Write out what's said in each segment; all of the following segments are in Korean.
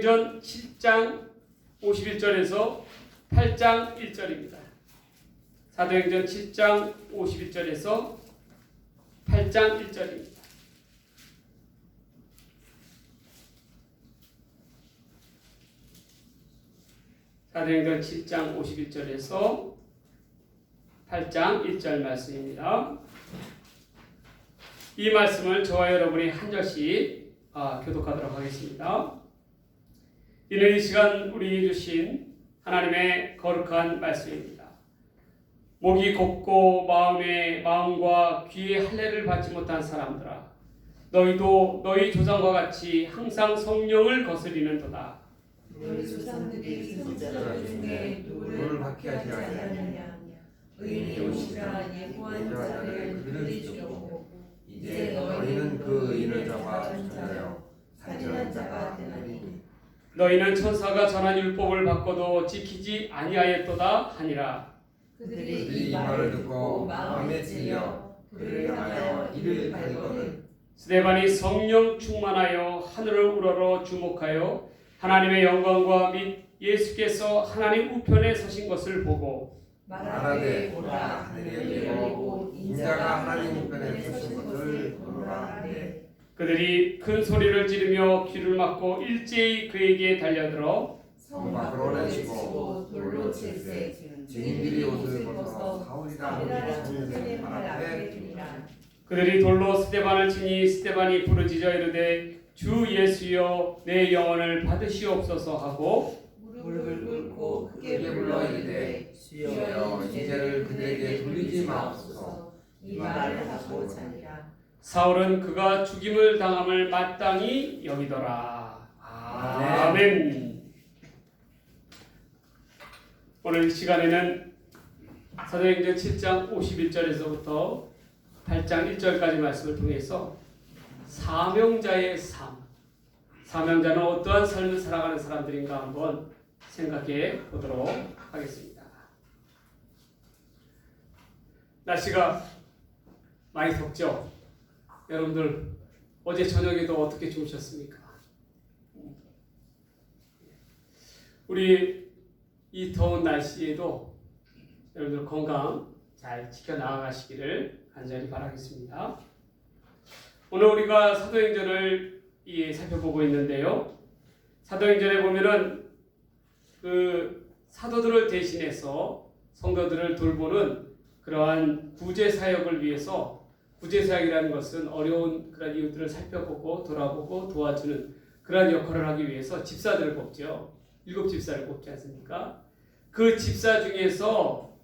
사도행전 7장 51절에서 8장 1절입니다. 사도행전 7장 51절에서 8장 1절입니다. 사도행전 7장 51절에서 8장 1절 말씀입니다. 이 말씀을 저와 여러분이 한 절씩 교독하도록 하겠습니다. 이는 이 시간 우리 주신 하나님의 거룩한 말씀입니다. 목이 곱고 마음과 귀에 할례를 받지 못한 사람들아, 너희도 너희 조상과 같이 항상 성령을 거스리는도다. 너희 조상들이 선지자 중에 누구를 박해하지 아니하느냐. 의인이 오시라 예고한 자를 그들이 죽였고 이제 너희는 그 의인을 잡아 전하여 살인한 자가 되나니 너희는 천사가 전한 율법을 바꿔도 지키지 아니하였도다 하니라. 그들이 이 말을 듣고 마음에 찔려 그를 향하여 이를 갈거든 스데반이 성령 충만하여 하늘을 우러러 주목하여 하나님의 영광과 및 예수께서 하나님 우편에 서신 것을 보고 말하되 보라 하늘이 열리고 인자가 하나님 우편에 서신 것을 보노라 하되 그들이 큰 소리를 지르며 귀를 막고 일제히 그에게 달려들어 성 밖으로 내치고 돌로 칠세 증인들이 옷을 벗어 사울이라 청년의 발 앞에 두니라. 그들이 돌로 스데반을 치니 스데반이 부르짖어 이르되 주 예수여 내 영혼을 받으시옵소서 하고 무릎을 꿇고 크게 불러 이르되 주여 이제를 그들에게 돌리지 마옵소서. 이 말을 하고 자니라. 사울은 그가 죽임을 당함을 마땅히 여기더라. 아멘. 오늘 이 시간에는 사도행전 7장 51절에서부터 8장 1절까지 말씀을 통해서 사명자의 삶, 사명자는 어떠한 삶을 살아가는 사람들인가 한번 생각해 보도록 하겠습니다. 날씨가 많이 덥죠? 여러분들 어제 저녁에도 어떻게 주무셨습니까? 우리 이 더운 날씨에도 여러분들 건강 잘 지켜나가시기를 간절히 바라겠습니다. 오늘 우리가 사도행전을 살펴보고 있는데요. 사도행전에 보면은 그 사도들을 대신해서 성도들을 돌보는 그러한 구제 사역을 위해서, 구제 사역이라는 것은 어려운 그런 이웃들을 살펴보고 돌아보고 도와주는 그러한 역할을 하기 위해서 집사들을 뽑죠. 7 집사를 뽑지 않습니까? 그 집사 중에서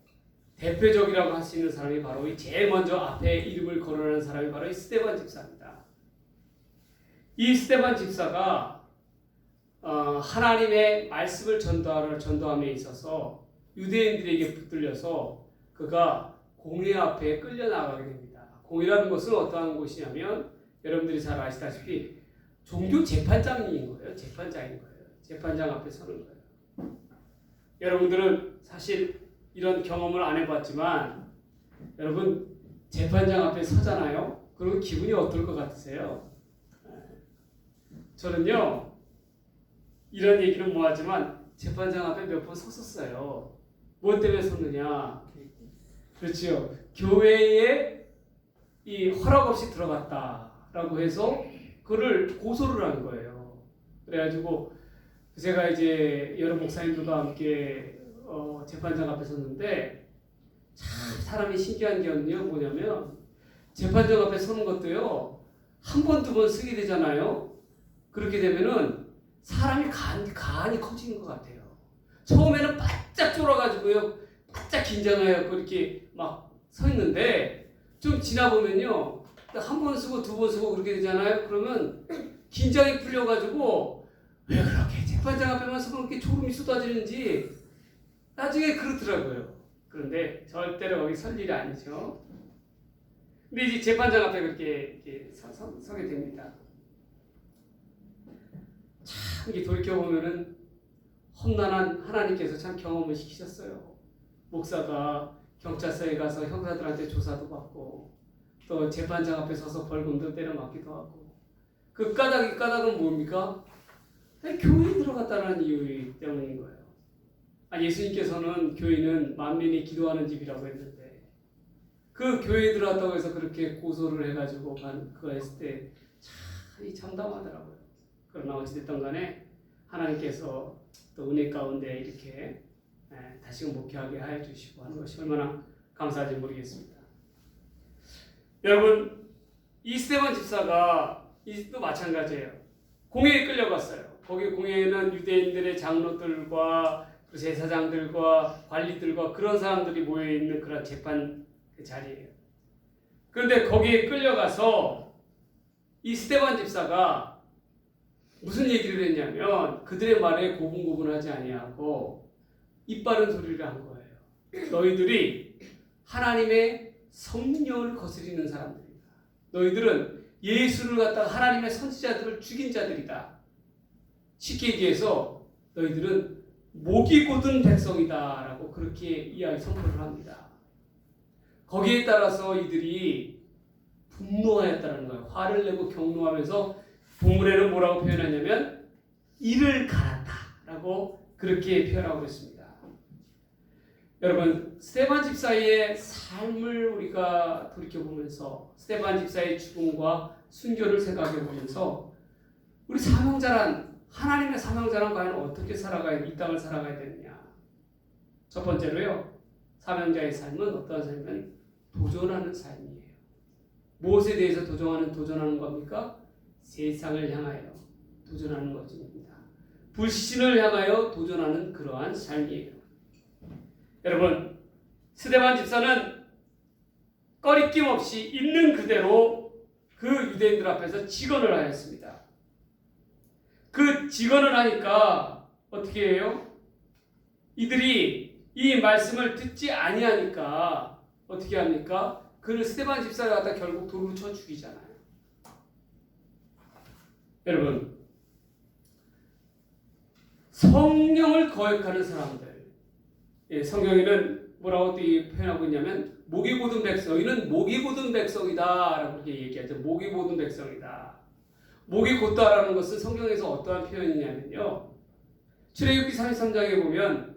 대표적이라고 할 수 있는 사람이 바로 제일 먼저 앞에 이름을 거론하는 사람이 바로 이 스데반 집사입니다. 이 스데반 집사가 하나님의 말씀을 전도함에 있어서 유대인들에게 붙들려서 그가 공회 앞에 끌려나가게 됩니다. 공회라는 것은 어떠한 곳이냐면 여러분들이 잘 아시다시피 종교 재판장인 거예요. 재판장인 거예요. 재판장 앞에 서는 거예요. 여러분들은 사실 이런 경험을 안 해봤지만 여러분 재판장 앞에 서잖아요. 그리고 기분이 어떨 것 같으세요? 저는요 이런 얘기는 뭐하지만 재판장 앞에 몇 번 섰었어요. 뭐 때문에 섰느냐? 그렇죠. 교회에 이 허락 없이 들어갔다라고 해서 그를 고소를 한 거예요. 그래가지고 제가 이제 여러 목사님들과 함께 재판장 앞에 섰는데 참 사람이 신기한 게요 뭐냐면 재판장 앞에 서는 것도요 한 번, 두 번 쓰게 되잖아요. 그렇게 되면은 사람이 간이 커지는 것 같아요. 처음에는 바짝 쫄아가지고요 바짝 긴장하여 그렇게 막 서 있는데 좀 지나 보면요 한 번 쓰고 두 번 쓰고 그렇게 되잖아요. 그러면 긴장이 풀려가지고 왜 그렇게 재판장 앞에만 서면 그렇게 졸음이 쏟아지는지 나중에 그렇더라고요. 그런데 절대로 거기 설 일이 아니죠. 근데 이제 재판장 앞에 그렇게 서게 됩니다. 참 이게 돌이켜보면은 험난한 하나님께서 참 경험을 시키셨어요. 목사가 경찰서에 가서 형사들한테 조사도 받고 또 재판장 앞에 서서 벌금도 때려 맞기도 하고 그 까닭은 뭡니까? 아니, 교회에 들어갔다는 이유 때문인 거예요. 예수님께서는 교회는 만민이 기도하는 집이라고 했는데 그 교회에 들어갔다고 해서 그렇게 고소를 해가지고 그거 했을 때 참 참담하더라고요. 그러나 어찌됐든 간에 하나님께서 또 은혜 가운데 이렇게 다시금 목회하게 하여 주시고 하는 것이 얼마나 감사한지 모르겠습니다. 여러분, 이 스데반 집사가 또 마찬가지예요. 공회에 끌려갔어요. 거기 공회에는 유대인들의 장로들과 제사장들과 관리들과 그런 사람들이 모여있는 그런 재판 그 자리예요. 그런데 거기에 끌려가서 이 스데반 집사가 무슨 얘기를 했냐면 그들의 말에 고분고분하지 아니하고 입바른 소리를 한 거예요. 너희들이 하나님의 성령을 거스리는 사람들이다. 너희들은 예수를 갖다가 하나님의 선지자들을 죽인 자들이다. 쉽게 얘기해서 너희들은 목이 곧은 백성이다 라고 그렇게 이야기 선포를 합니다. 거기에 따라서 이들이 분노하였다는 거예요. 화를 내고 경노하면서 본문에는 뭐라고 표현하냐면 이를 갈았다 라고 그렇게 표현하고 있습니다. 여러분, 스데반 집사의 삶을 우리가 돌이켜보면서 스데반 집사의 죽음과 순교를 생각해 보면서 우리 사명자란 하나님의 사명자란 과연 어떻게 살아가야 이 땅을 살아가야 되느냐. 첫 번째로요, 사명자의 삶은 어떤 삶이면 도전하는 삶이에요. 무엇에 대해서 도전하는 겁니까? 세상을 향하여 도전하는 것입니다. 불신을 향하여 도전하는 그러한 삶이에요. 여러분, 스데반 집사는 꺼리낌 없이 있는 그대로 그 유대인들 앞에서 직언을 하였습니다. 그 직언을 하니까 어떻게 해요? 이들이 이 말씀을 듣지 아니하니까 어떻게 합니까? 그 스데반 집사를 갖다 결국 돌로 쳐 죽이잖아요. 여러분, 성령을 거역하는 사람들, 성경에는 뭐라고 또 표현하고 있냐면 목이 곧은 백성, 너희는 목이 곧은 백성이다 라고 이렇게 얘기하죠. 목이 곧은 백성이다. 목이 곧다라는 것은 성경에서 어떠한 표현이냐면요, 출애굽기 33장에 보면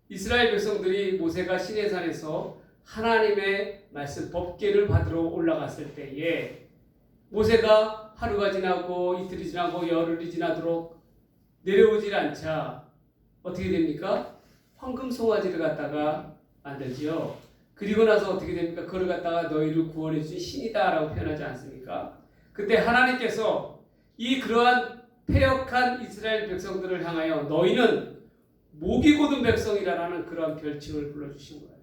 이스라엘 백성들이 모세가 시내산에서 하나님의 말씀 법궤를 받으러 올라갔을 때에 모세가 하루가 지나고 이틀이 지나고 열흘이 지나도록 내려오질 않자 어떻게 됩니까? 황금 송아지를 갖다가 만들지요. 그리고 나서 어떻게 됩니까? 그걸 갖다가 너희를 구원해 주신 신이다 라고 표현하지 않습니까? 그때 하나님께서 이 그러한 패역한 이스라엘 백성들을 향하여 너희는 목이 곧은 백성이라는 그러한 별칭을 불러주신 거예요.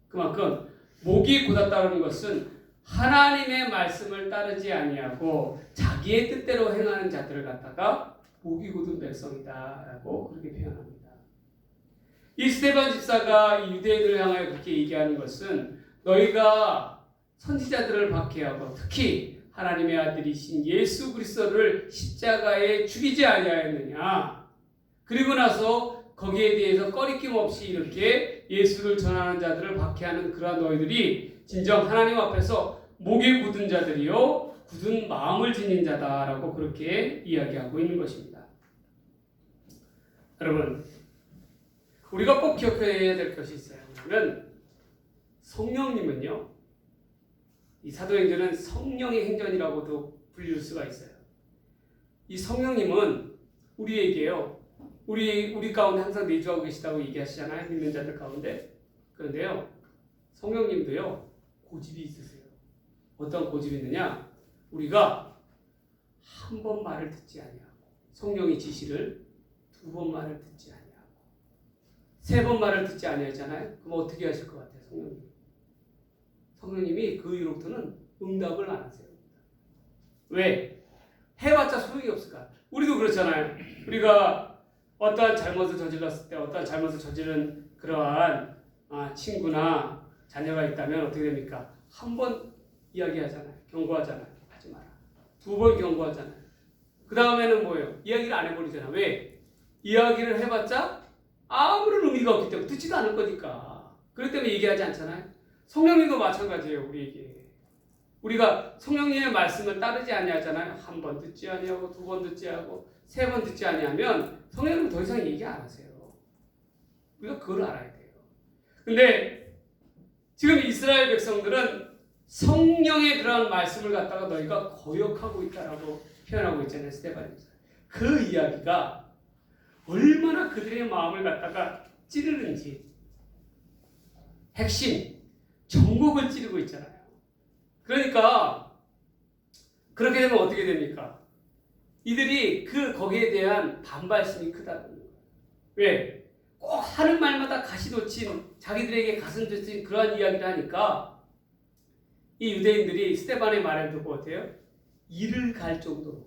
그만큼 목이 곧았다는 것은 하나님의 말씀을 따르지 아니하고 자기의 뜻대로 행하는 자들을 갖다가 목이 곧은 백성이다라고 그렇게 표현합니다. 이 스데반 집사가 이 유대인들을 향하여 그렇게 얘기하는 것은 너희가 선지자들을 박해하고 특히 하나님의 아들이신 예수 그리스도를 십자가에 죽이지 아니하였느냐. 그리고 나서 거기에 대해서 꺼리낌 없이 이렇게 예수를 전하는 자들을 박해하는 그러한 너희들이 진정 하나님 앞에서 목이 굳은 자들이요 굳은 마음을 지닌 자다라고 그렇게 이야기하고 있는 것입니다. 여러분, 우리가 꼭 기억해야 될 것이 있어요. 그러면 성령님은요, 이 사도행전은 성령의 행전이라고도 불릴 수가 있어요. 이 성령님은 우리에게요, 우리 가운데 항상 내주하고 계시다고 얘기하시잖아요. 믿는 자들 가운데. 그런데요, 성령님도요 고집이 있으세요. 어떤 고집이 있느냐? 우리가 한 번 말을 듣지 아니하고 성령의 지시를 두 번 말을 듣지 아니하고 세 번 말을 듣지 아니하잖아요. 그럼 어떻게 하실 것 같아요, 성령님? 성령님이 그 이후로부터는 응답을 안 하세요. 왜? 해봤자 소용이 없을까? 우리도 그렇잖아요. 우리가 어떠한 잘못을 저질렀을 때, 어떠한 잘못을 저지른 그러한 친구나 자녀가 있다면 어떻게 됩니까? 한 번 이야기하잖아요. 경고하잖아요. 하지 마라. 두 번 경고하잖아요. 그 다음에는 뭐예요? 이야기를 안 해버리잖아. 왜? 이야기를 해봤자 아무런 의미가 없기 때문에 듣지도 않을 거니까. 그렇기 때문에 얘기하지 않잖아요. 성령님도 마찬가지예요. 우리에게. 우리가 성령님의 말씀을 따르지 아니하잖아요. 한 번 듣지 아니하고 두 번 듣지 하고 세 번 듣지 아니하면 성령은 더 이상 얘기 안 하세요. 우리가 그걸 알아야 돼요. 근데 지금 이스라엘 백성들은 성령의 그러한 말씀을 갖다가 너희가 거역하고 있다라고 표현하고 있잖아요. 스데반에서. 그 이야기가 얼마나 그들의 마음을 갖다가 찌르는지. 핵심, 전곡을 찌르고 있잖아요. 그러니까 그렇게 되면 어떻게 됩니까? 이들이 거기에 대한 반발심이 크다는 거예요. 왜? 꼭 하는 말마다 가시돋친, 자기들에게 가슴 젖힌 그러한 이야기를 하니까 이 유대인들이 스데반의 말을 듣고 어때요? 이를 갈 정도로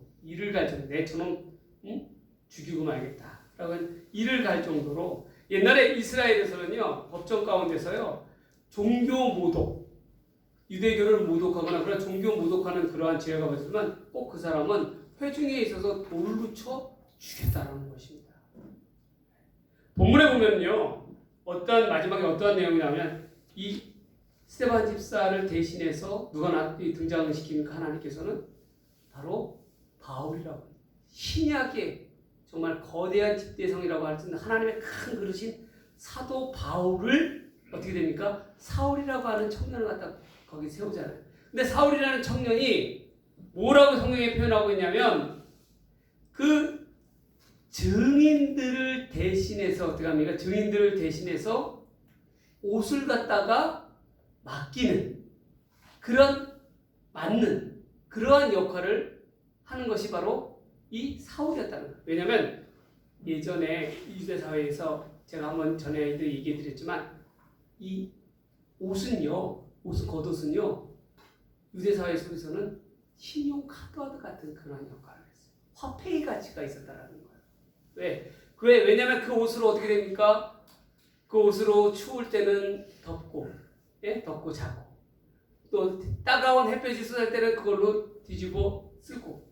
내 저놈 죽이고 말겠다 라고 이를 갈 정도로. 옛날에 이스라엘에서는요, 법정 가운데서요, 종교 모독, 유대교를 모독하거나 그런 종교 모독하는 그러한 죄가 있으면 꼭 그 사람은 회중에 있어서 돌로 쳐 죽였다라는 것입니다. 본문에 보면요, 마지막에 어떠한 내용이 나오면 이 스데반 집사를 대신해서 누가 등장을 시키니까 하나님께서는 바로 바울이라고, 신약의 정말 거대한 집대성이라고 할 수 있는 하나님의 큰 그릇인 사도 바울을 어떻게 됩니까? 사울이라고 하는 청년을 갖다 거기 세우잖아요. 근데 사울이라는 청년이 뭐라고 성경에 표현하고 있냐면 그 증인들을 대신해서 어떻게 합니까? 증인들을 대신해서 옷을 갖다가 맡기는 맞는 그러한 역할을 하는 것이 바로 이 사울이었다는 거예요. 왜냐하면 예전에 유대 사회에서 제가 한번 전에 얘기해 드렸지만 이 옷은 겉옷은요, 유대 사회 속에서는 신용 카드 같은 그런 역할을 했어요. 화폐의 가치가 있었다라는 거예요. 왜냐하면 그 옷으로 어떻게 됩니까? 그 옷으로 추울 때는 덮고 자고, 또 따가운 햇볕이 쏟을 때는 그걸로 뒤집어 쓰고.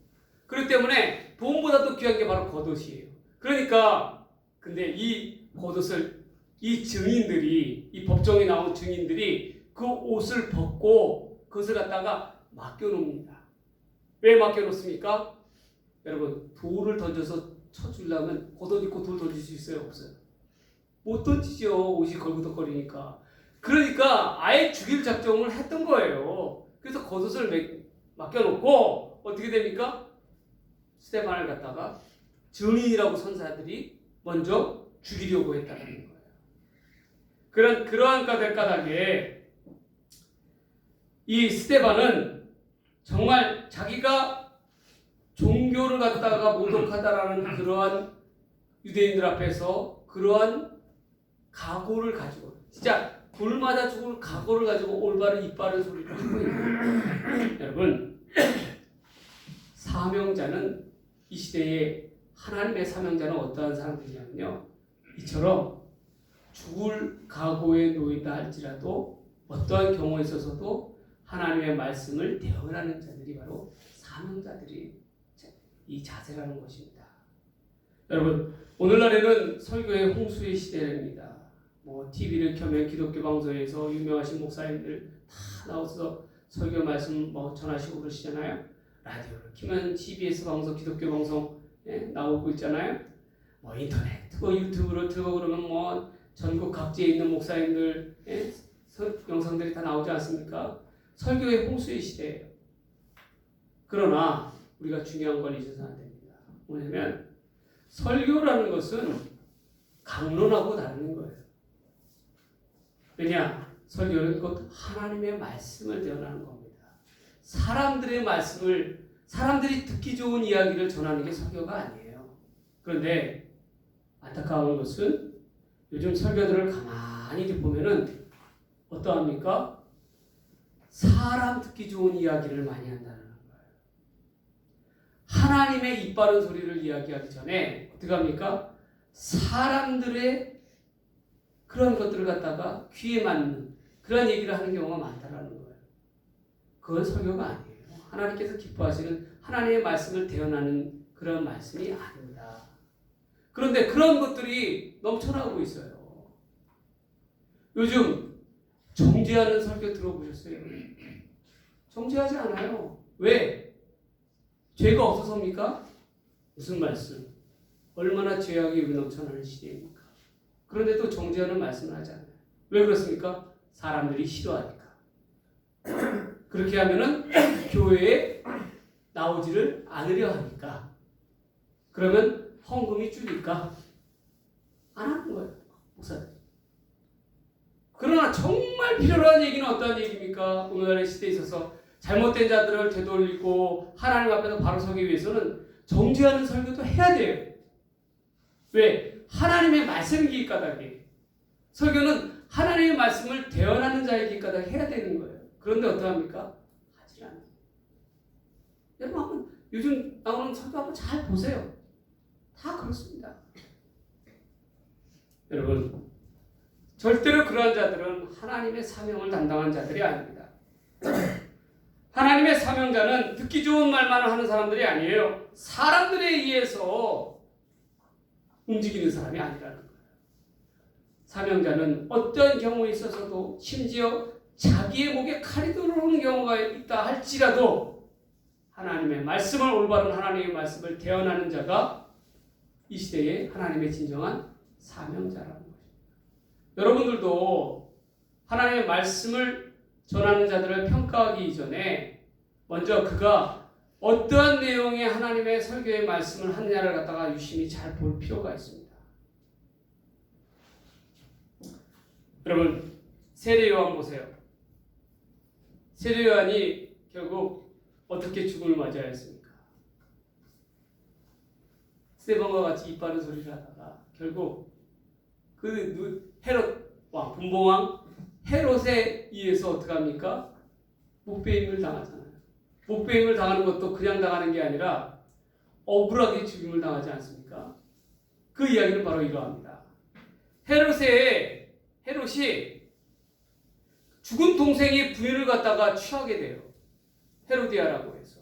그렇기 때문에 돈보다도 귀한 게 바로 겉옷이에요. 그러니까 근데 이 겉옷을 이 법정에 나온 증인들이 그 옷을 벗고 그것을 갖다가 맡겨놓습니다. 왜 맡겨놓습니까? 여러분, 돌을 던져서 쳐주려면 겉옷 입고 돌 던질 수 있어요? 없어요? 못 던지죠. 옷이 걸그덕거리니까. 그러니까 아예 죽일 작정을 했던 거예요. 그래서 겉옷을 맡겨놓고 어떻게 됩니까? 스데반을 갖다가 증인이라고 선사들이 먼저 죽이려고 했다는 거예요. 그러한 까닭에 이 스데반은 정말 자기가 종교를 갖다가 모독하다라는 그러한 유대인들 앞에서 그러한 각오를 가지고, 진짜 돌마다 죽을 각오를 가지고 올바른 이빠른 소리를 하고 있는 여러분, 사명자는 이 시대에 하나님의 사명자는 어떠한 사람들이냐면요, 이처럼 죽을 각오에 놓인다 할지라도 어떠한 경우에 있어서도 하나님의 말씀을 대언하는 자들이 바로 사명자들이 이 자세라는 것입니다. 여러분, 오늘날에는 설교의 홍수의 시대입니다. TV를 켜면 기독교 방송에서 유명하신 목사님들 다 나와서 설교 말씀 전하시고 그러시잖아요. 라디오를 켜면 CBS 방송, 기독교 방송 나오고 있잖아요. 인터넷 유튜브로 틀고 그러면 전국 각지에 있는 목사님들 영상들이 다 나오지 않습니까? 설교의 홍수의 시대예요. 그러나 우리가 중요한 걸 잊어서는 안 됩니다. 뭐냐면 설교라는 것은 강론하고 다른 거예요. 왜냐? 설교는 곧 하나님의 말씀을 대언하는 겁니다. 사람들이 듣기 좋은 이야기를 전하는 게 설교가 아니에요. 그런데 안타까운 것은 요즘 설교들을 가만히 보면은 어떠합니까? 사람 듣기 좋은 이야기를 많이 한다는 거예요. 하나님의 이빠른 소리를 이야기하기 전에 어떻게 합니까? 사람들의 그런 것들을 갖다가 귀에 맞는 그런 얘기를 하는 경우가 많다라는 거예요. 그건 설교가 아니에요. 하나님께서 기뻐하시는 하나님의 말씀을 대언하는 그런 말씀이 아닙니다. 그런데 그런 것들이 넘쳐나고 있어요. 요즘 정죄하는 설교 들어보셨어요? 정죄하지 않아요. 왜? 죄가 없어서입니까? 무슨 말씀? 얼마나 죄악이 위넘쳐나는 시대입니까? 그런데도 정죄하는 말씀을 하지 않아요. 왜 그렇습니까? 사람들이 싫어하니까. 그렇게 하면은 교회에 나오지를 않으려 하니까. 그러면 헌금이 줄니까 안 하는 거예요, 목사들. 그러나 정말 필요로 한 얘기는 어떠한 얘기입니까? 오늘날의 시대에 있어서 잘못된 자들을 되돌리고 하나님 앞에서 바로 서기 위해서는 정죄하는 설교도 해야 돼요. 왜? 하나님의 말씀이 길가닥에 설교는 하나님의 말씀을 대언하는 자의 길가닥에 해야 되는 거예요. 그런데 어떠합니까? 하지 않아요. 여러분 한번 요즘 나오는 설교 한번 잘 보세요. 다 그렇습니다. 여러분 절대로 그러한 자들은 하나님의 사명을 담당한 자들이 아닙니다. 하나님의 사명자는 듣기 좋은 말만 하는 사람들이 아니에요. 사람들에 의해서 움직이는 사람이 아니라는 거예요. 사명자는 어떤 경우에 있어서도 심지어 자기의 목에 칼이 들어오는 경우가 있다 할지라도 하나님의 말씀을 올바른 하나님의 말씀을 대언하는 자가 이 시대에 하나님의 진정한 사명자라는 것입니다. 여러분들도 하나님의 말씀을 전하는 자들을 평가하기 이전에 먼저 그가 어떠한 내용의 하나님의 설교의 말씀을 하느냐를 갖다가 유심히 잘 볼 필요가 있습니다. 여러분 세례 요한 보세요. 세례 요한이 결국 어떻게 죽음을 맞이하였습니까? 스데반과 같이 입 바른 소리를 하다가 결국 그 헤롯 왕, 분봉왕 헤롯에 의해서 어떻게 합니까? 목배임을 당하잖아요. 목배임을 당하는 것도 그냥 당하는 게 아니라 억울하게 죽임을 당하지 않습니까? 그 이야기는 바로 이러합니다. 헤롯이 죽은 동생의 부인을 갖다가 취하게 돼요. 헤로디아라고 해서.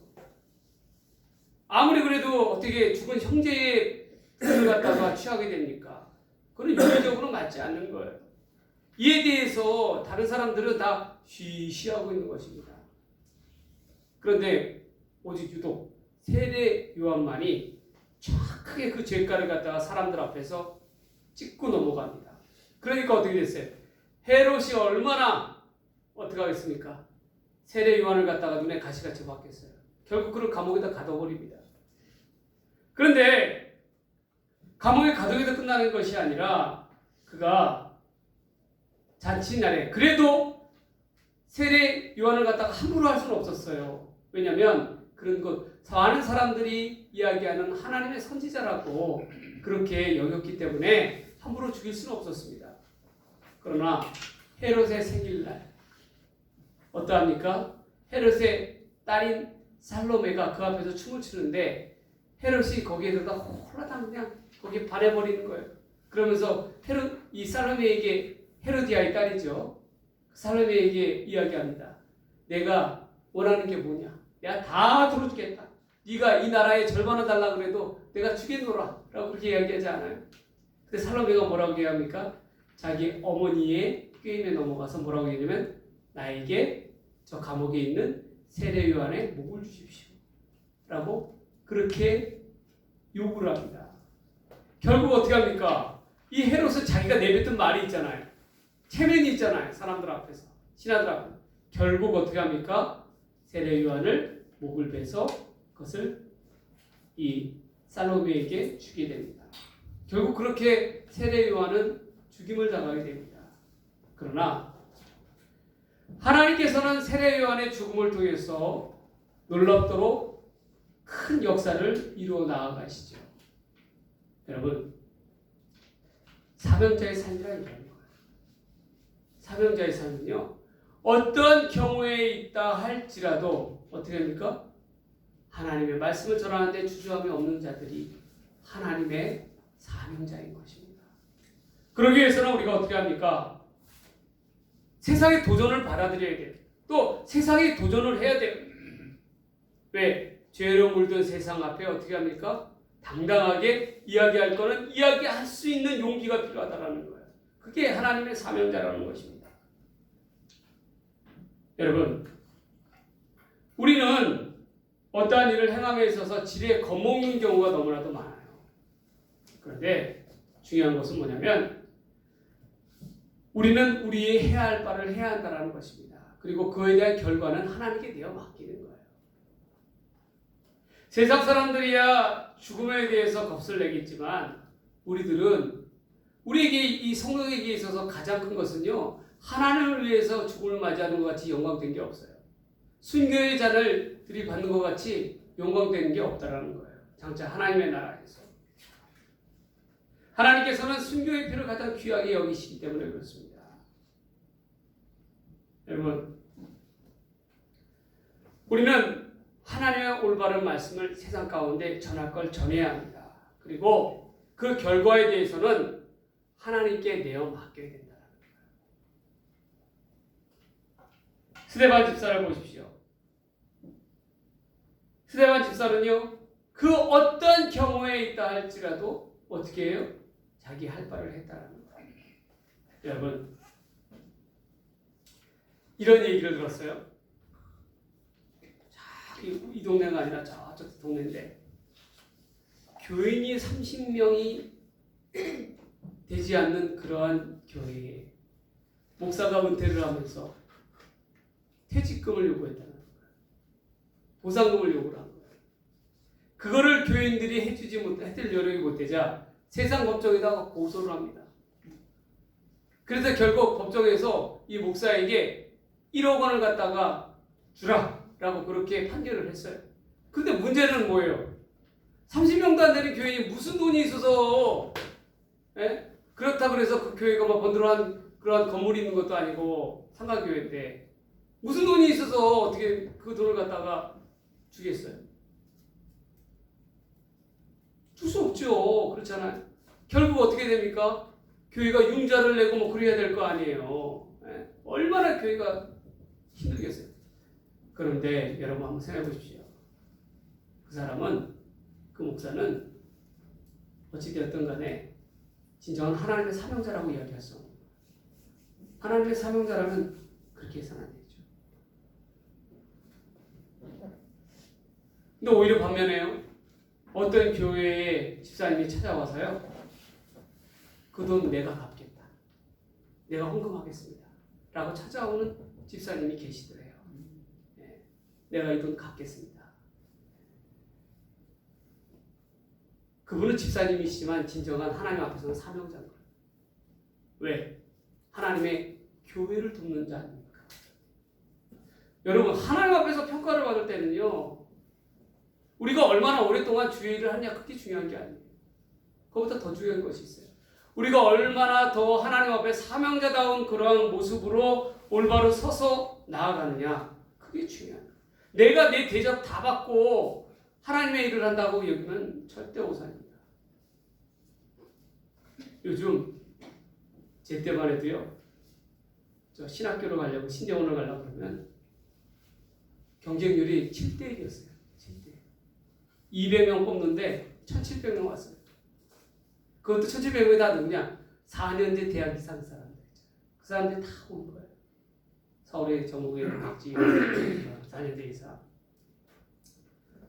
아무리 그래도 어떻게 죽은 형제의 부인을 갖다가 취하게 됩니까? 그건 윤리적으로 맞지 않는 거예요. 이에 대해서 다른 사람들은 다 쉬쉬하고 있는 것입니다. 그런데 오직 유독 세례 요한만이 정확하게 그 죄가를 갖다가 사람들 앞에서 찍고 넘어갑니다. 그러니까 어떻게 됐어요? 헤롯이 얼마나 어떻게 하겠습니까? 세례 요한을 갖다가 눈에 가시같이 봤겠어요. 결국 그를 감옥에다 가둬버립니다. 그런데 감옥에 가둬에서 끝나는 것이 아니라 그가 잔치날에 그래도 세례 요한을 갖다가 함부로 할 수는 없었어요. 왜냐하면 그런 것 많은 사람들이 이야기하는 하나님의 선지자라고 그렇게 여겼기 때문에 함부로 죽일 수는 없었습니다. 그러나 헤롯의 생일날 어떠합니까? 헤롯의 딸인 살로메가 그 앞에서 춤을 추는데 헤롯이 거기에 들어가 홀라당 그냥 거기에 반해버리는 거예요. 그러면서 이 살로메에게 헤로디아의 딸이죠. 살로메에게 이야기합니다. 내가 원하는 게 뭐냐? 내가 다 들어주겠다. 네가 이 나라의 절반을 달라 그래도 내가 주겠노라 라고 그렇게 이야기하지 않아요. 근데 살로메가 뭐라고 얘기합니까? 자기 어머니의 꾀임에 넘어가서 뭐라고 얘기하냐면 나에게 저 감옥에 있는 세례 요한의 목을 주십시오 라고 그렇게 요구를 합니다. 결국 어떻게 합니까? 이 헤롯은 자기가 내뱉은 말이 있잖아요. 체면이 있잖아요. 사람들 앞에서 신하들 앞에서. 결국 어떻게 합니까? 세례 요한을 목을 베서 그것을 이 살로메에게 주게 됩니다. 결국 그렇게 세례 요한은 죽임을 당하게 됩니다. 그러나 하나님께서는 세례 요한의 죽음을 통해서 놀랍도록 큰 역사를 이루어 나아가시죠. 여러분, 사명자의 삶이란 이런 거예요. 사명자의 삶은요, 어떤 경우에 있다 할지라도 어떻게 합니까? 하나님의 말씀을 전하는데 주저함이 없는 자들이 하나님의 사명자인 것입니다. 그러기 위해서는 우리가 어떻게 합니까? 세상의 도전을 받아들여야 돼요. 또 세상의 도전을 해야 돼요. 왜? 죄로 물든 세상 앞에 어떻게 합니까? 당당하게 이야기할 거는 이야기할 수 있는 용기가 필요하다는 거예요. 그게 하나님의 사명자라는 것입니다. 여러분, 우리는 어떠한 일을 행함에 있어서 지레 겁먹는 경우가 너무나도 많아요. 그런데 중요한 것은 뭐냐면 우리는 우리의 해야 할 바를 해야 한다는 것입니다. 그리고 그에 대한 결과는 하나님께 되어 맡기는 거예요. 세상 사람들이야 죽음에 대해서 겁을 내겠지만 우리들은 우리에게 이 성령에게 있어서 가장 큰 것은요. 하나님을 위해서 죽음을 맞이하는 것 같이 영광된 게 없어요. 순교의 잔을 받는 것 같이 영광된 게 없다라는 거예요. 장차 하나님의 나라에서. 하나님께서는 순교의 피를 가장 귀하게 여기시기 때문에 그렇습니다. 여러분, 우리는 하나님의 올바른 말씀을 세상 가운데 전할 걸 전해야 합니다. 그리고 그 결과에 대해서는 하나님께 내어 맡겨야 된다는 거예요. 스데반 집사를 보십시오. 스데반 집사는요, 그 어떤 경우에 있다 할지라도 어떻게 해요? 자기 할 바를 했다는 거예요. 여러분, 이런 얘기를 들었어요. 이 동네가 아니라 저쪽 동네인데 교인이 30명이 되지 않는 그러한 교회에 목사가 은퇴를 하면서 퇴직금을 요구했다는 거예요. 보상금을 요구를 한 거예요. 그거를 교인들이 해줄 여력이 못 되자 세상 법정에다가 고소를 합니다. 그래서 결국 법정에서 이 목사에게 1억 원을 갖다가 주라 라고 그렇게 판결을 했어요. 근데 문제는 뭐예요? 30명도 안 되는 교인이 무슨 돈이 있어서 그렇다 그래서 그 교회가 막 번들어한 그런 건물이 있는 것도 아니고 상가교회인데 무슨 돈이 있어서 어떻게 그 돈을 갖다가 주겠어요? 줄 수 없죠. 그렇잖아요. 결국 어떻게 됩니까? 교회가 융자를 내고 뭐 그래야 될 거 아니에요. 얼마나 교회가 힘들겠어요. 그런데 여러분 한번 생각해 보십시오. 그 목사는 어찌되었든 간에 진정한 하나님의 사명자라고 이야기했어. 하나님의 사명자라면 그렇게 해서는 안 되죠. 근데 오히려 반면에요. 어떤 교회에 집사님이 찾아와서요. 그 돈 내가 갚겠다. 내가 헌금하겠습니다. 라고 찾아오는 집사님이 계시더래요. 내가 이 돈 갚겠습니다. 그분은 집사님이시지만 진정한 하나님 앞에서는 사명자인 거예요. 왜? 하나님의 교회를 돕는 자 아닙니까? 여러분, 하나님 앞에서 평가를 받을 때는요, 우리가 얼마나 오랫동안 주의 일을 하느냐 그게 중요한 게 아니에요. 그것보다 더 중요한 것이 있어요. 우리가 얼마나 더 하나님 앞에 사명자다운 그러한 모습으로 올바로 서서 나아가느냐 그게 중요한 거예요. 내가 내 대접 다 받고 하나님의 일을 한다고 여기면 절대 오산입니다. 요즘 제 때만 해도요. 저 신학교로 가려고 신대원을 가려고 그러면 경쟁률이 7대1이었어요. 7대1. 200명 뽑는데 1700명 왔어요. 그것도 1700명이 다 누구냐? 4년제 대학 이상 사람들. 그 사람들이 다 온 거예요. 서울의 전국에 각지 4년제 이상.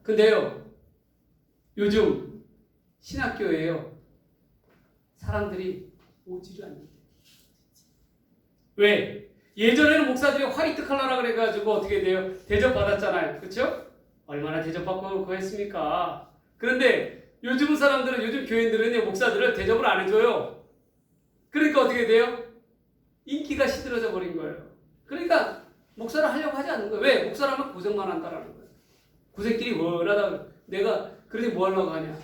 근데요, 요즘 신학교에요, 사람들이 오지를 않는데. 왜? 예전에는 목사들이 화이트 칼라라 그래가지고 어떻게 돼요? 대접받았잖아요. 그렇죠? 얼마나 대접받고 그거 했습니까? 그런데 요즘 사람들은, 요즘 교인들은 목사들을 대접을 안 해줘요. 그러니까 어떻게 돼요? 인기가 시들어져 버린 거예요. 그러니까 목사를 하려고 하지 않는 거예요. 왜? 목사라면 고생만 한다라는 거예요. 고생길이 원하다. 내가 그러니 뭐 하려고 하냐.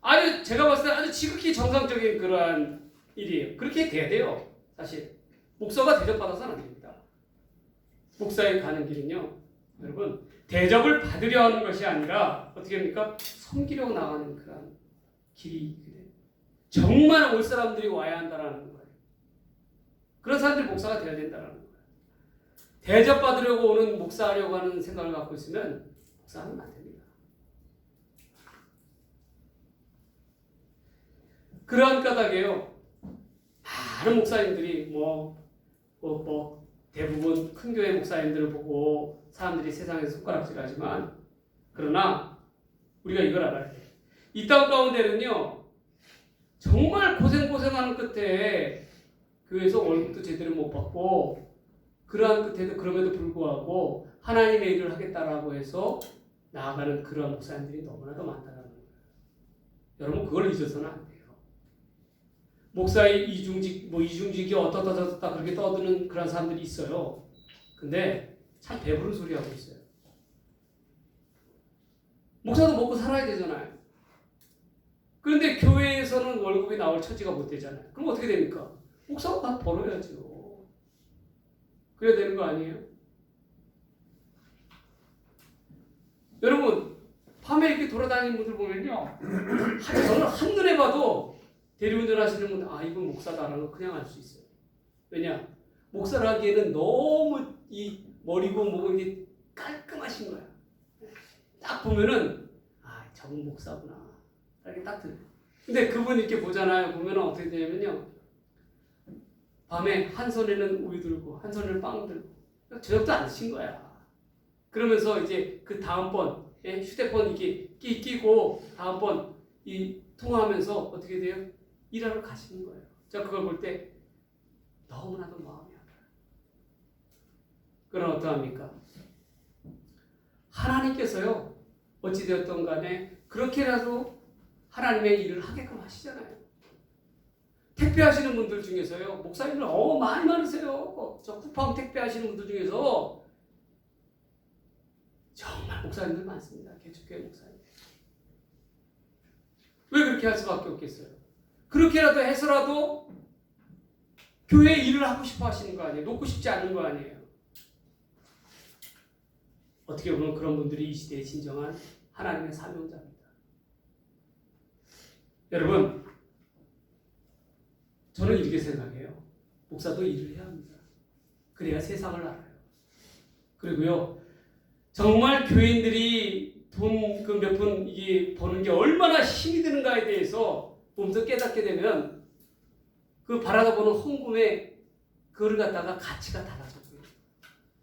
아주 제가 봤을 때 아주 지극히 정상적인 그러한 일이에요. 그렇게 돼야 돼요. 사실 목사가 대접받아서는 안 됩니다. 목사에 가는 길은요, 여러분, 대접을 받으려 하는 것이 아니라 어떻게 합니까? 섬기려 나가는 그런 길이 있거든요. 정말 올 사람들이 와야 한다라는 거예요. 그런 사람들이 목사가 되어야 된다는 거예요. 대접받으려고 오는 목사하려고 하는 생각을 갖고 있으면 목사하면 안 됩니다. 그러한 까닭에요, 많은 목사님들이 대부분 큰 교회 목사님들을 보고 사람들이 세상에서 손가락질하지만 그러나 우리가 이걸 알아야 돼. 이 땅 가운데는요, 정말 고생하는 끝에 교회에서 월급도 제대로 못 받고, 그러한 끝에도 그럼에도 불구하고 하나님의 일을 하겠다라고 해서 나아가는 그러한 목사님들이 너무나도 많다는 거예요. 여러분 그걸 잊어서는 안 돼요. 목사의 이중직이 어떻다 저렇다 그렇게 떠드는 그런 사람들이 있어요. 근데 참 배부른 소리 하고 있어요. 목사도 먹고 살아야 되잖아요. 그런데 교회에서는 월급이 나올 처지가 못 되잖아요. 그럼 어떻게 됩니까? 목사가 다 벌어야죠. 그래야 되는 거 아니에요? 여러분 밤에 이렇게 돌아다니는 분들 보면요, 저는 한눈에 봐도 대리운전 하시는 분, 아 이분 목사다라는 거 그냥 알 수 있어요. 왜냐? 목사를 하기에는 너무 이 머리고 뭐고 이게 깔끔하신 거야. 딱 보면은 아 저분 목사구나 이렇게 딱 들어요. 근데 그분 이렇게 보잖아요. 보면은 어떻게 되냐면요, 밤에 한 손에는 우유 들고 한 손에는 빵 들고 저녁도 안 드신 거야. 그러면서 이제 그 다음번 휴대폰 이렇게 끼고 다음번 이 통화하면서 어떻게 돼요? 일하러 가시는 거예요. 제가 그걸 볼 때 너무나도 마음이 아파요. 그럼 어떠합니까? 하나님께서요, 어찌되었던 간에 그렇게라도 하나님의 일을 하게끔 하시잖아요. 택배하시는 분들 중에서요, 목사님들 많이 많으세요. 저 쿠팡 택배하시는 분들 중에서 정말 목사님들 많습니다. 개척교회 목사님. 왜 그렇게 할 수밖에 없겠어요? 그렇게라도 해서라도 교회 일을 하고 싶어 하시는 거 아니에요? 놓고 싶지 않은 거 아니에요? 어떻게 보면 그런 분들이 이 시대의 진정한 하나님의 사명자입니다. 여러분, 저는 이렇게 생각해요. 목사도 일을 해야 합니다. 그래야 세상을 알아요. 그리고요, 정말 교인들이 돈 그 몇 푼 이게 버는 게 얼마나 힘이 드는가에 대해서 보면서 깨닫게 되면 그 바라다 보는 헌금에 그걸 갖다가 가치가 달라져요.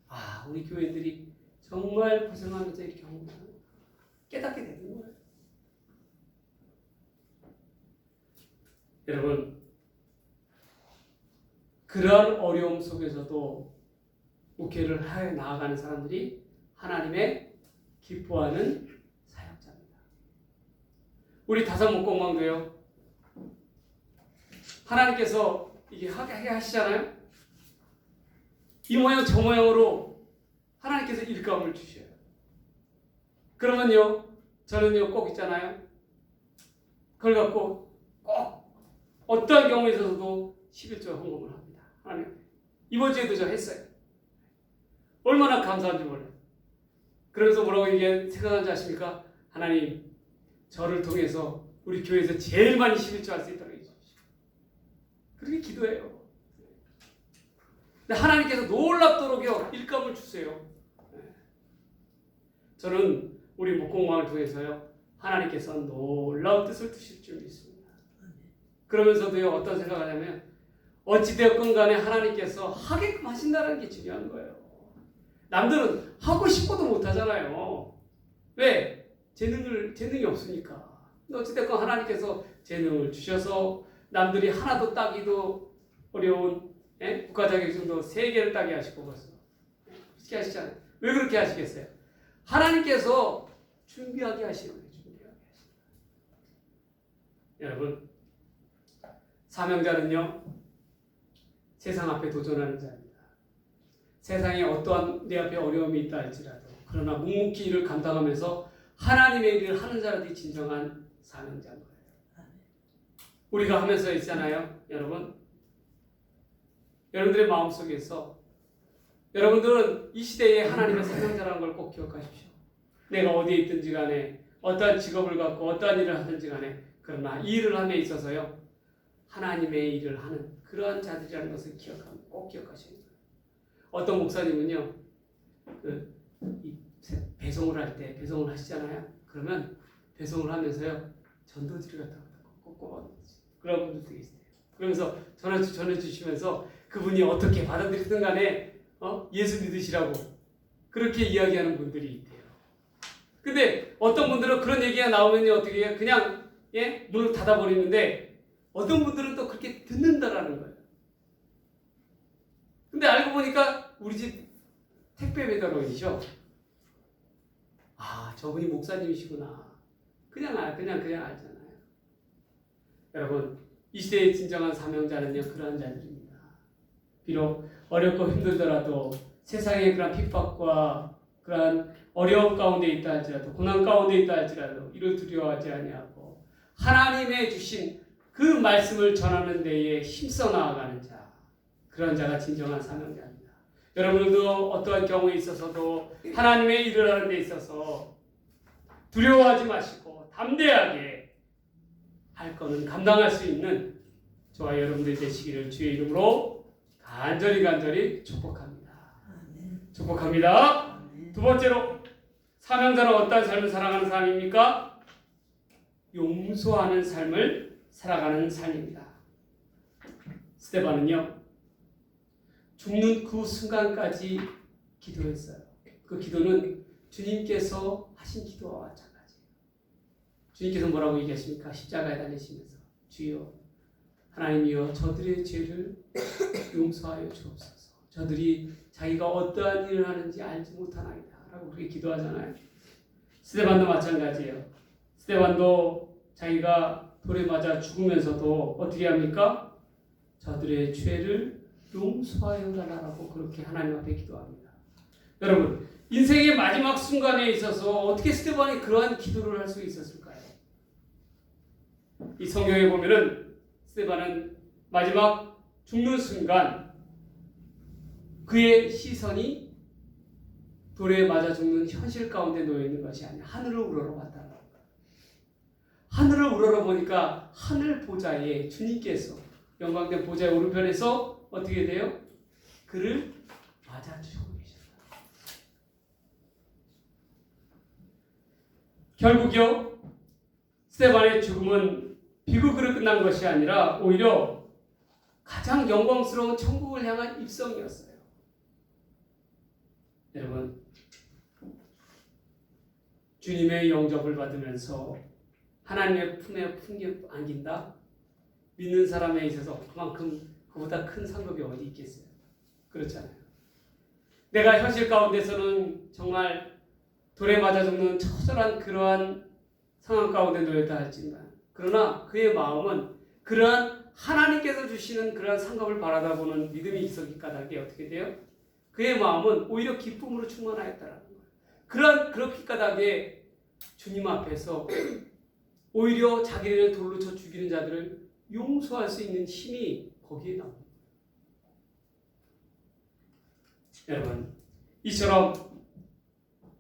아, 우리 교인들이 정말 고생하면서 이렇게 헌금하는 거 깨닫게 되는 거예요. 여러분, 그러한 어려움 속에서도 목회를 해 나아가는 사람들이 하나님의 기뻐하는 사역자입니다. 우리 다산목공방도요, 하나님께서 이게 하게 하시잖아요. 이 모양 저 모양으로 하나님께서 일감을 주셔요. 그러면요, 저는요 꼭 있잖아요. 그걸 갖고 꼭 어떠한 경우에 있어서도 11조 헌금을 합니다. 하나님, 이번 주에도 저 했어요. 얼마나 감사한지 몰라요. 그러면서 뭐라고 생각하는지 아십니까? 하나님, 저를 통해서 우리 교회에서 제일 많이 11조 할 수 있도록 해주십시오. 그렇게 기도해요. 근데 하나님께서 놀랍도록요 일감을 주세요. 저는 우리 목공방을 통해서요, 하나님께서 놀라운 뜻을 두실 줄 믿습니다. 그러면서도요, 어떤 생각을 하냐면, 어찌되었건 간에 하나님께서 하게끔 하신다는 게 중요한 거예요. 남들은 하고 싶어도 못 하잖아요. 왜? 재능이 없으니까. 근데 어찌됐건 하나님께서 재능을 주셔서 남들이 하나도 따기도 어려운 국가 자격증도 3개를 따게 하시고 벌써 그렇게 하시잖아요. 왜 그렇게 하시겠어요? 하나님께서 준비하게 하시는 거예요. 준비하게 하시는 거예요. 여러분, 사명자는요, 세상 앞에 도전하는 자입니다. 세상에 어떠한 내 앞에 어려움이 있다 할지라도, 그러나 묵묵히 일을 감당하면서 하나님의 일을 하는 자들이 진정한 사명자인 거예요. 우리가 하면서 있잖아요, 여러분. 여러분들의 마음속에서 여러분들은 이 시대에 하나님의 사명자라는 걸 꼭 기억하십시오. 내가 어디에 있든지 간에, 어떠한 직업을 갖고 어떠한 일을 하든지 간에, 그러나 이 일을 함에 있어서요, 하나님의 일을 하는 그러한 자들이라는 것을 꼭 기억하셔야 돼요. 어떤 목사님은요, 배송을 할 때 배송을 하시잖아요. 그러면 배송을 하면서요, 전도지를 갖다가 꼭 그런 분들도 있어요. 그러면서 전해주시면서 그분이 어떻게 받아들이든 간에 예수 믿으시라고 그렇게 이야기하는 분들이 있대요. 근데 어떤 분들은 그런 얘기가 나오면 어떻게 해요? 그냥 문을 닫아버리는데 어떤 분들은 또 그렇게 듣는다라는 거예요. 근데 알고 보니까 우리 집 택배 배달원이죠. 아, 저분이 목사님이시구나. 그냥 알잖아요. 여러분, 이 시대의 진정한 사명자는요, 그러한 자들입니다. 비록 어렵고 힘들더라도 세상의 그런 핍박과 그러한 어려움 가운데 있다 할지라도, 고난 가운데 있다 할지라도 이를 두려워하지 아니하고 하나님의 주신 그 말씀을 전하는 데에 힘써 나아가는 자, 그런 자가 진정한 사명자입니다. 여러분들도 어떠한 경우에 있어서도 하나님의 일을 하는 데 있어서 두려워하지 마시고 담대하게 할 거는 감당할 수 있는 저와 여러분들이 되시기를 주의 이름으로 간절히 축복합니다. 축복합니다. 두 번째로, 사명자는 어떤 삶을 살아가는 사람입니까? 용서하는 삶을 살아가는 삶입니다. 스데반은요, 죽는 그 순간까지 기도했어요. 그 기도는 주님께서 하신 기도와 마찬가지예요. 주님께서 뭐라고 얘기하십니까? 십자가에 달리시면서 주여 하나님이여 저들의 죄를 용서하여 주옵소서. 저들이 자기가 어떠한 일을 하는지 알지 못하나이다 라고 그렇게 기도하잖아요. 스데반도 마찬가지예요. 스데반도 자기가 돌에 맞아 죽으면서도 어떻게 합니까? 저들의 죄를 용서하여 달라고 그렇게 하나님 앞에 기도합니다. 여러분, 인생의 마지막 순간에 있어서 어떻게 스데반이 그러한 기도를 할 수 있었을까요? 이 성경에 보면은 스데반은 마지막 죽는 순간 그의 시선이 돌에 맞아 죽는 현실 가운데 놓여 있는 것이 아니라 하늘을 우러러봤다는 겁니다. 하늘을 우러러보니까 하늘 보좌에 주님께서 영광된 보좌의 오른편에서 어떻게 돼요? 그를 맞아 주시고 계셨다. 결국요, 스데반의 죽음은 비극으로 끝난 것이 아니라 오히려 가장 영광스러운 천국을 향한 입성이었어요. 여러분, 주님의 영접을 받으면서 하나님의 품에 안긴다? 믿는 사람에 있어서 그만큼 그보다 큰 상급이 어디 있겠어요? 그렇잖아요. 내가 현실 가운데서는 정말 돌에 맞아 죽는 처절한 그러한 상황 가운데 놓였다 할지만, 그러나 그의 마음은 그러한 하나님께서 주시는 그러한 상급을 바라다보는 믿음이 있었기 까닭에 어떻게 돼요? 그의 마음은 오히려 기쁨으로 충만하였다라는 거예요. 그렇기 까닭에 주님 앞에서 오히려 자기를 돌로 쳐 죽이는 자들을 용서할 수 있는 힘이 거기에 나옵니다. 여러분, 이처럼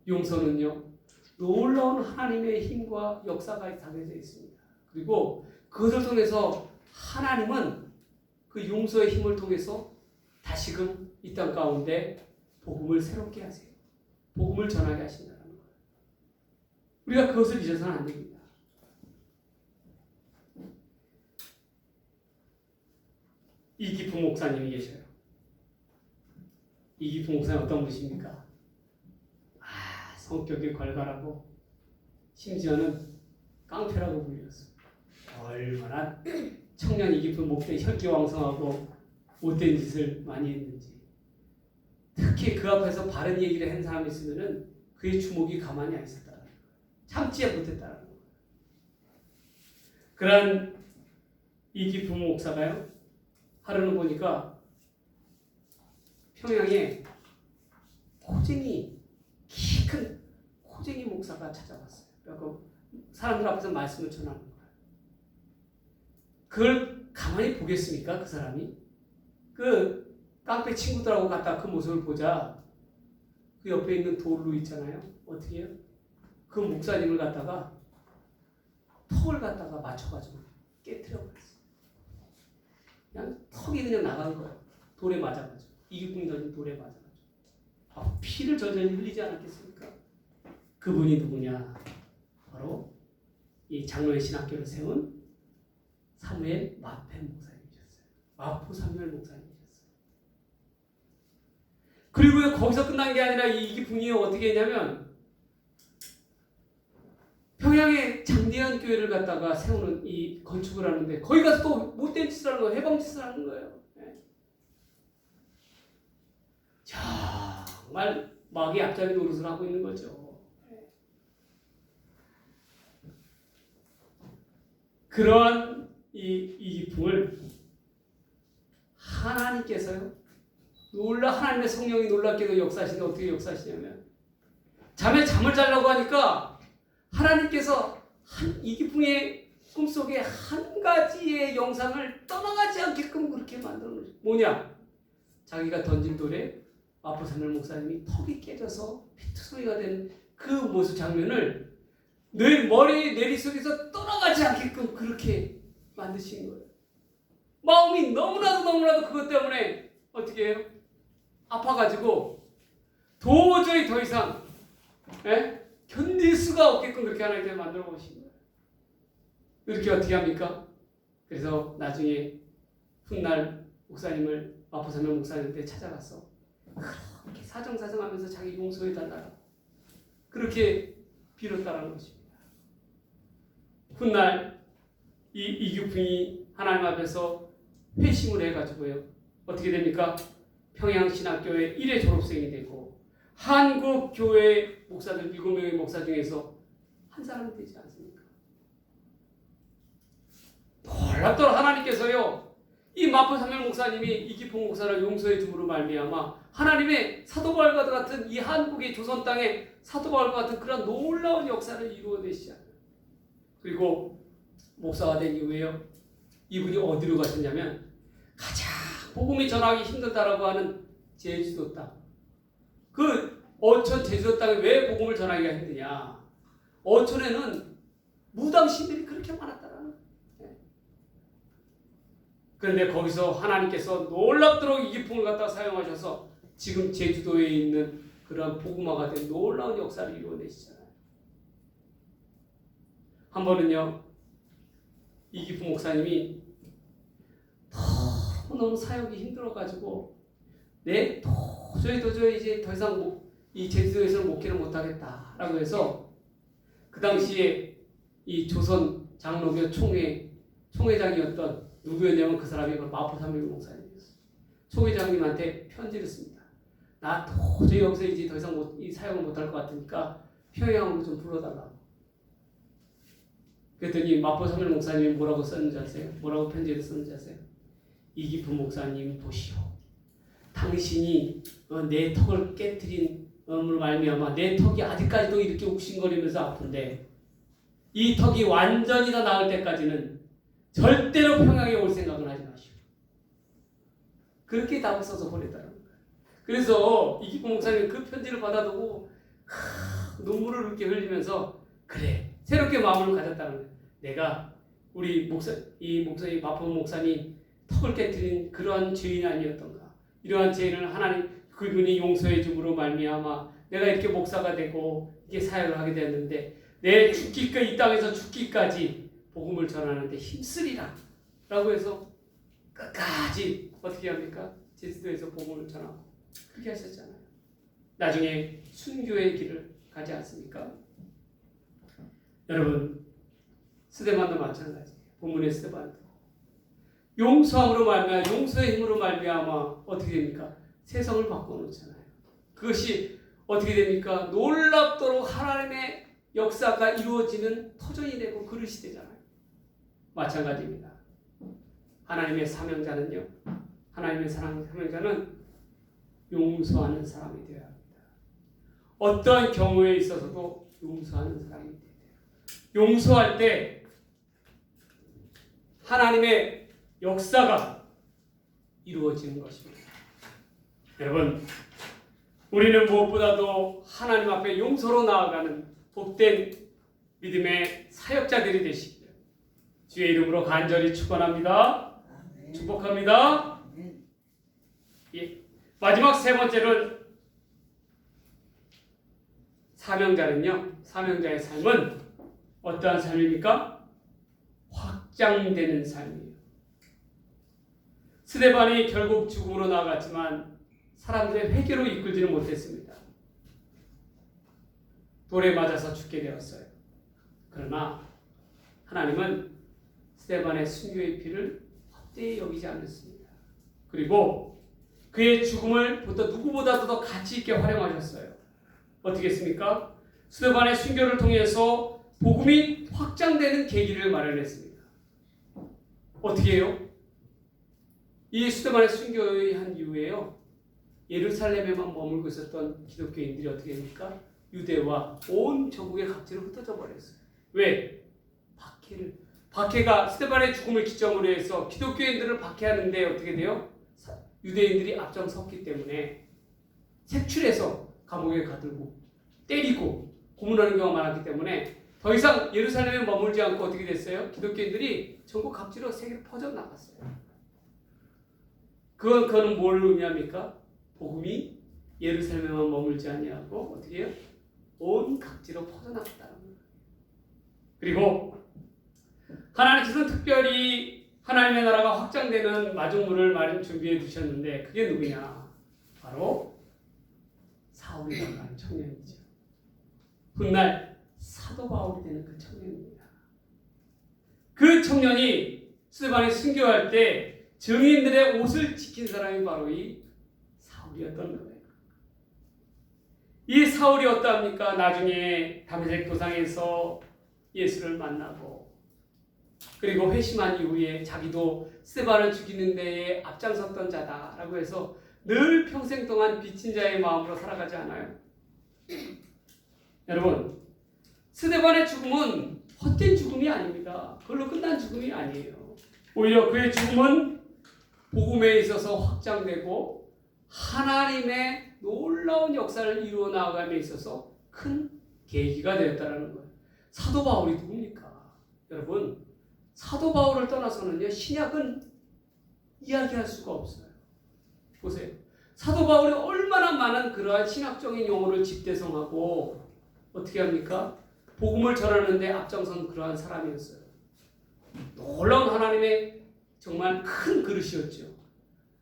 용서는요, 놀라운 하나님의 힘과 역사가 담겨져 있습니다. 그리고 그것을 통해서 하나님은 그 용서의 힘을 통해서 다시금 이 땅 가운데 복음을 새롭게 하세요. 복음을 전하게 하신다는 거예요. 우리가 그것을 잊어서는 안 됩니다. 이기풍 목사님이 계셔요. 이기풍 목사님 어떤 분이십니까? 성격이 걸걸하고 심지어는 깡패라고 불렸습니다. 얼마나 청년 이기풍 목사님 혈기왕성하고 못된 짓을 많이 했는지. 특히 그 앞에서 바른 얘기를 한 사람이 있으면은 그의 주목이 가만히 안 있었다는 거예요. 참지 못했다는 거예요. 그런 이기풍 목사가요, 하루는 보니까 평양에 키 큰 코쟁이 목사가 찾아왔어요. 그리고 사람들 앞에서 말씀을 전하는 거예요. 그걸 가만히 보겠습니까? 그 사람이? 그 깡패 친구들하고 갔다 그 모습을 보자 그 옆에 있는 돌로 있잖아요. 어떻게 해요? 그 목사님을 갖다가 턱을 갖다가 맞춰가지고 깨트려 버렸어요. 그냥 턱이 그냥 나간 거예요. 돌에 맞아가지고. 이기풍이 던진 돌에 맞아가지고. 피를 저절히 흘리지 않았겠습니까? 그분이 누구냐? 바로 이 장로의 신학교를 세운 사무엘 마펜 목사님이셨어요. 마포 사무엘 목사님이셨어요. 그리고 거기서 끝난 게 아니라 이 이기풍이 어떻게 했냐면 평양에 장대한 교회를 갖다가 세우는 이 건축을 하는데 거기 가서 또 못된 짓을 하는 거예요. 해방짓을 하는 거예요. 네. 정말 마귀의 앞잡이 노릇을 하고 있는 거죠. 네. 그러한 이 기풍을 하나님께서요, 하나님의 성령이 놀랍게도 역사하시는데 어떻게 역사하시냐면, 잠에 잠을 자려고 하니까 하나님께서 이 기풍의 꿈속에 한 가지의 영상을 떠나가지 않게끔 그렇게 만드는 거죠. 뭐냐? 자기가 던진 돌에 마포산을 목사님이 턱이 깨져서 피투성이가 된 그 모습 장면을 늘 머리 내리속에서 떠나가지 않게끔 그렇게 만드신 거예요. 마음이 너무나도 그것 때문에 어떻게 해요? 아파가지고 도저히 더 이상 견딜 수가 없게끔 그렇게 하나님께서 만들어 보신 거예요. 이렇게 어떻게 합니까? 그래서 나중에 훗날 목사님을 마포산면 목사님한테 찾아가서 그렇게 사정사정하면서 자기 용서해 달라고 그렇게 빌었다라는 것입니다. 훗날 이 기풍이 하나님 앞에서 회심을 해가지고요, 어떻게 됩니까? 평양신학교의 1회 졸업생이 되고 한국교회 목사들 7명의 목사 중에서 한 사람이 되지 않습니까? 놀랍더라. 하나님께서요, 이 마포산면 목사님이 이기풍 목사를 용서해 줌으로 말미암아 하나님의 사도 바울과 같은 이 한국의 조선 땅에 사도 바울과 같은 그런 놀라운 역사를 이루어내시잖아요. 그리고 목사가 된 이후에요, 이분이 어디로 가셨냐면 가장 복음이 전하기 힘들다라고 하는 제주도 땅. 그 어촌 제주도 땅에 왜 복음을 전하기가 힘드냐? 어촌에는 무당 신들이 그렇게 많았다라는 거예요. 그런데 거기서 하나님께서 놀랍도록 이 기풍을 갖다가 사용하셔서 지금 제주도에 있는 그런 복음화가 된 놀라운 역사를 이루어내시잖아요. 한 번은요, 이기풍 목사님이 너무 사역이 힘들어가지고 도저히 이제 더 이상 이 제주도에서는 목회를 못하겠다라고 해서 그 당시에 이 조선 장로교 총회장이었던 누구였냐면 그 사람이 마포산면 목사님이었어요. 총회장님한테 편지를 씁니다. 나 도저히 여기서 이제 더 이상 이 사역을 못할 것 같으니까 평양으로 좀 불러달라고. 그랬더니 마포산면 목사님이 뭐라고 썼는지 아세요? 뭐라고 편지를 썼는지 아세요? 이기풍 목사님 보시오. 당신이 내 턱을 깨트린 으로 말미암아 내 턱이 아직까지도 이렇게 욱신거리면서 아픈데 이 턱이 완전히 다 나을 때까지는 절대로 평양에 올 생각은 하지 마시오. 그렇게 답을 써서 보냈다는 거예요. 그래서 이기풍 목사님 그 편지를 받아두고 눈물을 이렇게 흘리면서 그래, 새롭게 마음을 가졌다는 거예요. 내가 우리 목사님 마포 목사님 턱을 깨트린 그러한 죄인이 아니었던가. 이러한 죄를 하나님 그분이 용서해 줌으로 말미암아 내가 이렇게 목사가 되고 이게 사역을 하게 되었는데 내 이 땅에서 죽기까지 복음을 전하는데 힘쓰리라 라고 해서 끝까지 어떻게 합니까? 제주도에서 복음을 전하고 그렇게 하셨잖아요. 나중에 순교의 길을 가지 않습니까? 여러분, 스데반도 마찬가지예요. 본문의 스데반도 용서함으로 말미암아 용서의 힘으로 말미암아 어떻게 됩니까? 세상을 바꿔놓잖아요. 그것이 어떻게 됩니까? 놀랍도록 하나님의 역사가 이루어지는 터전이 되고 그릇이 되잖아요. 마찬가지입니다. 하나님의 사명자는요, 하나님의 사명자는 용서하는 사람이 되어야 합니다. 어떠한 경우에 있어서도 용서하는 사람이 되어야 돼요. 용서할 때 하나님의 역사가 이루어지는 것입니다. 여러분, 우리는 무엇보다도 하나님 앞에 용서로 나아가는 복된 믿음의 사역자들이 되시기를 주의 이름으로 간절히 축원합니다. 축복합니다. 예. 마지막 세 번째는 사명자의 삶은 어떠한 삶입니까? 확장되는 삶이에요. 스데반이 결국 죽음으로 나아갔지만 사람들의 회개로 이끌지는 못했습니다. 돌에 맞아서 죽게 되었어요. 그러나 하나님은 스데반의 순교의 피를 헛되이 여기지 않았습니다. 그리고 그의 죽음을 누구보다도 더 가치 있게 활용하셨어요. 어떻게 했습니까? 스데반의 순교를 통해서 복음이 확장되는 계기를 마련했습니다. 어떻게 해요? 이 스데반의 순교의 한 이후에요. 예루살렘에만 머물고 있었던 기독교인들이 어떻게 됩니까? 유대와 온 전국의 각지로 흩어져 버렸어요. 왜? 박해가 스데반의 죽음을 기점으로 해서 기독교인들을 박해하는데 어떻게 돼요? 유대인들이 앞장섰기 때문에 색출해서 감옥에 가두고 때리고 고문하는 경우가 많았기 때문에 더 이상 예루살렘에 머물지 않고 어떻게 됐어요? 기독교인들이 전국 각지로 세계로 퍼져나갔어요. 그거는 뭘 의미합니까? 복음이 예루살렘에만 머물지 아니하고 어떻게 해요? 온 각지로 퍼져나갔다는 거예요. 그리고 하나님께서는 특별히 하나님의 나라가 확장되는 마중물을 마련 준비해 두셨는데 그게 누구냐? 바로 사울이라고 하는 청년이죠. 훗날 사도 바울이 되는 그 청년입니다. 그 청년이 스데반에 순교할 때 증인들의 옷을 지킨 사람이 바로 이 사울이었던 거예요. 이 사울이 어떠합니까? 나중에 다메섹 도상에서 예수를 만나고 그리고 회심한 이후에 자기도 스데반을 죽이는 데에 앞장섰던 자다라고 해서 늘 평생 동안 빚진 자의 마음으로 살아가지 않아요? 여러분, 스데반의 죽음은 헛된 죽음이 아닙니다. 그걸로 끝난 죽음이 아니에요. 오히려 그의 죽음은 복음에 있어서 확장되고 하나님의 놀라운 역사를 이루어 나아감에 있어서 큰 계기가 되었다는 거예요. 사도 바울이 누굽니까? 여러분, 사도 바울을 떠나서는요, 신약은 이야기할 수가 없어요. 보세요. 사도 바울이 얼마나 많은 그러한 신학적인 용어를 집대성하고 어떻게 합니까? 복음을 전하는데 앞장선 그러한 사람이었어요. 놀라운 하나님의 정말 큰 그릇이었죠.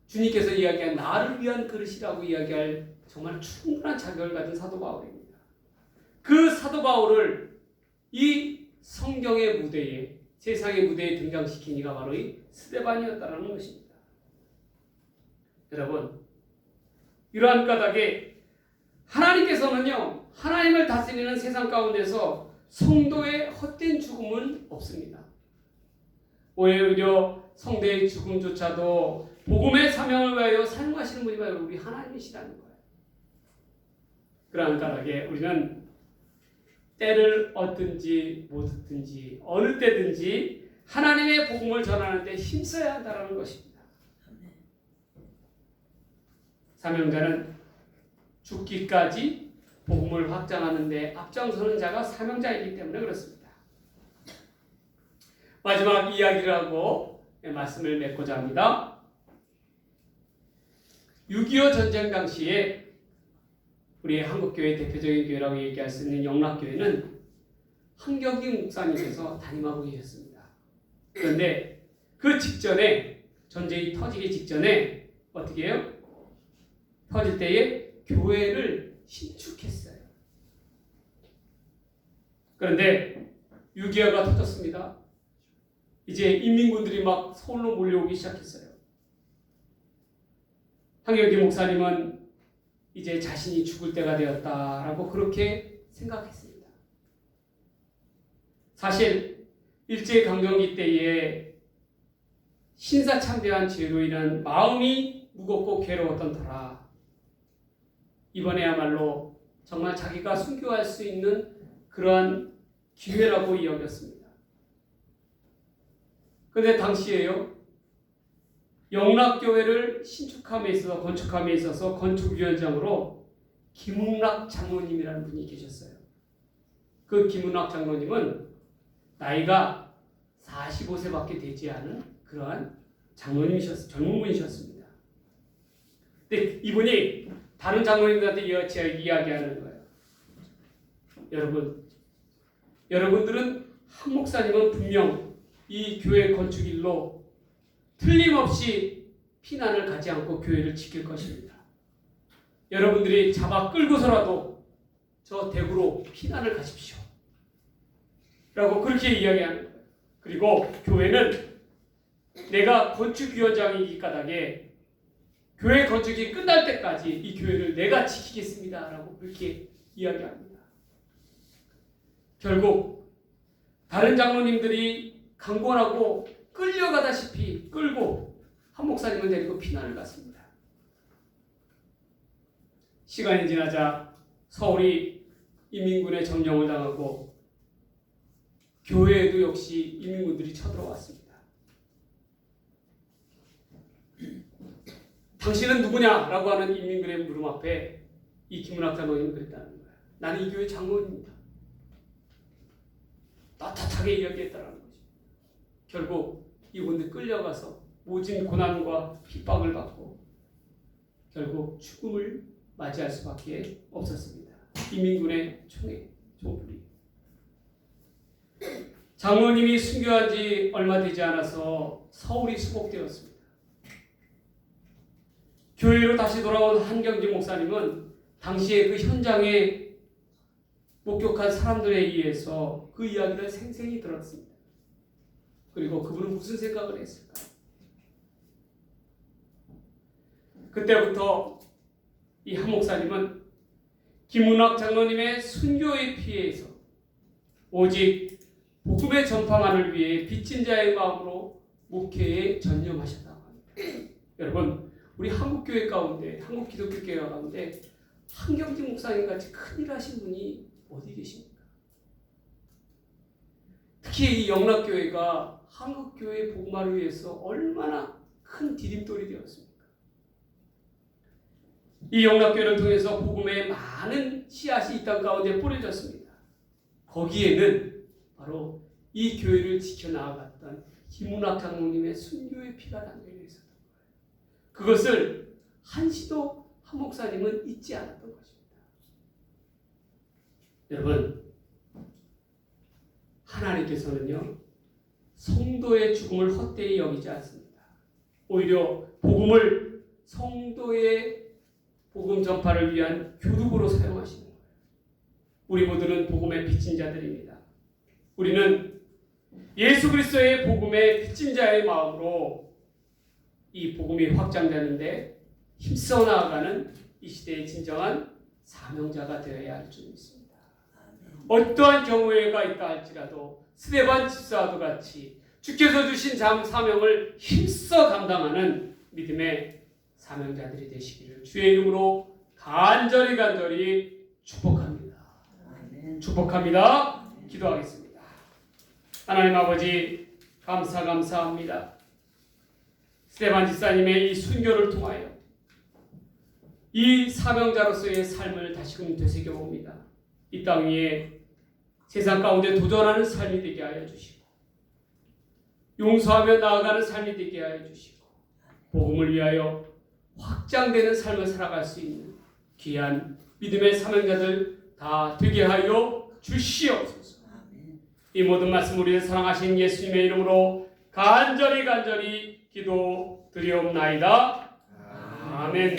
주님께서 이야기한 나를 위한 그릇이라고 이야기할 정말 충분한 자격을 가진 사도 바울입니다. 그 사도 바울을 이 성경의 무대에 세상의 무대에 등장시킨 이가 바로 이 스데반이었다는 것입니다. 여러분, 이러한 까닭에 하나님께서는요, 하나님을 다스리는 세상 가운데서 성도의 헛된 죽음은 없습니다. 오히려 성도의 죽음조차도 복음의 사명을 위하여 사용하시는 분이 바로 우리 하나님이시라는 거예요. 그러한 까닭에 우리는 때를 얻든지 못 얻든지 어느 때든지 하나님의 복음을 전하는 데 힘써야 한다는 것입니다. 사명자는 죽기까지 복음을 확장하는 데 앞장서는 자가 사명자이기 때문에 그렇습니다. 마지막 이야기를 하고 말씀을 맺고자 합니다. 6.25 전쟁 당시에 우리 한국교회 대표적인 교회라고 얘기할 수 있는 영락교회는 한경기 목사님께서 담임하고 계셨습니다. 그런데 그 직전에 전쟁이 터지기 직전에 어떻게 해요? 터질 때에 교회를 신축했어요. 그런데 6.25가 터졌습니다. 이제 인민군들이 막 서울로 몰려오기 시작했어요. 한경기 목사님은 이제 자신이 죽을 때가 되었다라고 그렇게 생각했습니다. 사실 일제강점기 때에 신사참배한 죄로 인한 마음이 무겁고 괴로웠던 터라 이번에야말로 정말 자기가 순교할 수 있는 그러한 기회라고 여겼습니다. 그런데 당시에요, 영락교회를 신축함에 있어서 건축함에 있어서 건축위원장으로 김웅락 장로님이라는 분이 계셨어요. 그 김웅락 장로님은 나이가 45세밖에 되지 않은 그러한 장로님이셨어요. 젊은 분이셨습니다. 근데 이분이 다른 장로님들한테 이야기하는 거예요. 여러분들은 한 목사님은 분명 이 교회 건축일로 틀림없이 피난을 가지 않고 교회를 지킬 것입니다. 여러분들이 잡아 끌고서라도 저 대구로 피난을 가십시오. 라고 그렇게 이야기하는 거예요. 그리고 교회는 내가 건축위원장이기 까닭에 교회 건축이 끝날 때까지 이 교회를 내가 지키겠습니다 라고 그렇게 이야기합니다. 결국 다른 장로님들이 강권하고 끌려가다시피 끌고 한 목사님을 데리고 피난을 갔습니다. 시간이 지나자 서울이 인민군의 점령을 당하고 교회에도 역시 인민군들이 쳐들어왔습니다. 당신은 누구냐라고 하는 인민군의 물음 앞에 이 김문학 장로님은 그랬다는 거예요. 나는 이 교회 장로입니다. 떳떳하게 이야기했다는 거죠. 결국 이분들 끌려가서 모진 고난과 핍박을 받고 결국 죽음을 맞이할 수밖에 없었습니다. 인민군의 총에 조불이. 장로님이 순교한 지 얼마 되지 않아서 서울이 수복되었습니다. 교회로 다시 돌아온 한경진 목사님은 당시에 그 현장에 목격한 사람들에 의해서 그 이야기를 생생히 들었습니다. 그리고 그분은 무슨 생각을 했을까요? 그때부터 이 한 목사님은 김문학 장로님의 순교의 피해에서 오직 복음의 전파만을 위해 빚진 자의 마음으로 목회에 전념하셨다고 합니다. 여러분, 우리 한국교회 가운데, 한국 기독교교회 가운데 한경진 목사님 같이 큰일 하신 분이 어디 계십니까? 특히 이 영락교회가 한국교회 복음화를 위해서 얼마나 큰 디딤돌이 되었습니까? 이 영락교회를 통해서 복음의 많은 씨앗이 이 땅 가운데 뿌려졌습니다. 거기에는 바로 이 교회를 지켜나갔던 김문학 장로님의 순교의 피가 담겨 있었던 거예요. 그것을 한시도 한 목사님은 잊지 않았던 것입니다. 여러분, 하나님께서는요, 성도의 죽음을 헛되이 여기지 않습니다. 오히려 복음을 성도의 복음 전파를 위한 교두보로 사용하시는 거예요. 우리 모두는 복음의 빚진 자들입니다. 우리는 예수 그리스도의 복음의 빚진 자의 마음으로 이 복음이 확장되는데 힘써 나아가는 이 시대의 진정한 사명자가 되어야 할 줄 믿습니다. 어떠한 경우가 있다 할지라도 스데반 집사와도 같이 주께서 주신 사명을 힘써 감당하는 믿음의 사명자들이 되시기를 주의 이름으로 간절히 축복합니다. 축복합니다. 기도하겠습니다. 하나님 아버지, 감사합니다. 스데반 집사님의 이 순교를 통하여 이 사명자로서의 삶을 다시금 되새겨봅니다. 이 땅 위에 세상 가운데 도전하는 삶이 되게 하여 주시고 용서하며 나아가는 삶이 되게 하여 주시고 복음을 위하여 확장되는 삶을 살아갈 수 있는 귀한 믿음의 사명자들 다 되게 하여 주시옵소서. 이 모든 말씀 우리를 사랑하신 예수님의 이름으로 간절히 기도 드리옵나이다. 아멘.